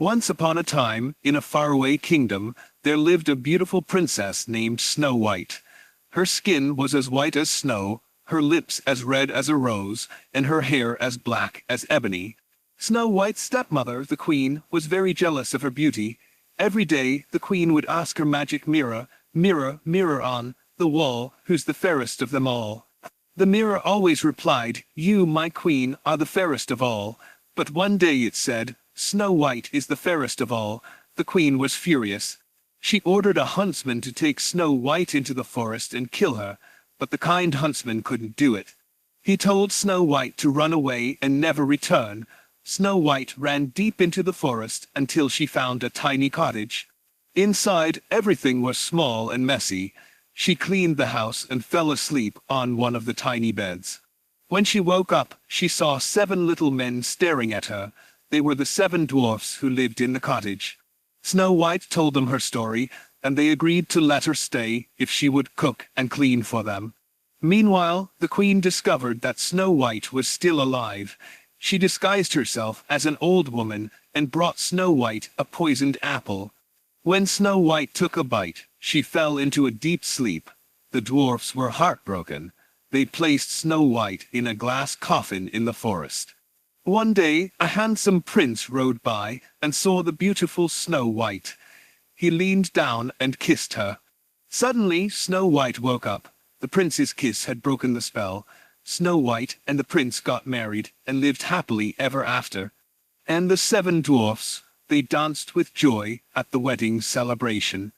Once upon a time, in a faraway kingdom, there lived a beautiful princess named Snow White. Her skin was as white as snow, her lips as red as a rose, and her hair as black as ebony. Snow White's stepmother, the queen, was very jealous of her beauty. Every day, the queen would ask her magic mirror, "Mirror, mirror on the wall, who's the fairest of them all?" The mirror always replied, "You, my queen, are the fairest of all." But one day it said, "Snow White is the fairest of all." The queen was furious. She ordered a huntsman to take Snow White into the forest and kill her, but the kind huntsman couldn't do it. He told Snow White to run away and never return. Snow White ran deep into the forest until she found a tiny cottage. Inside, everything was small and messy. She cleaned the house and fell asleep on one of the tiny beds. When she woke up, she saw 7 little men staring at her. They were the 7 dwarfs who lived in the cottage. Snow White told them her story, and they agreed to let her stay if she would cook and clean for them. Meanwhile, the queen discovered that Snow White was still alive. She disguised herself as an old woman and brought Snow White a poisoned apple. When Snow White took a bite, she fell into a deep sleep. The dwarfs were heartbroken. They placed Snow White in a glass coffin in the forest. One day, a handsome prince rode by and saw the beautiful Snow White. He leaned down and kissed her. Suddenly, Snow White woke up. The prince's kiss had broken the spell. Snow White and the prince got married and lived happily ever after. And the 7 dwarfs, they danced with joy at the wedding celebration.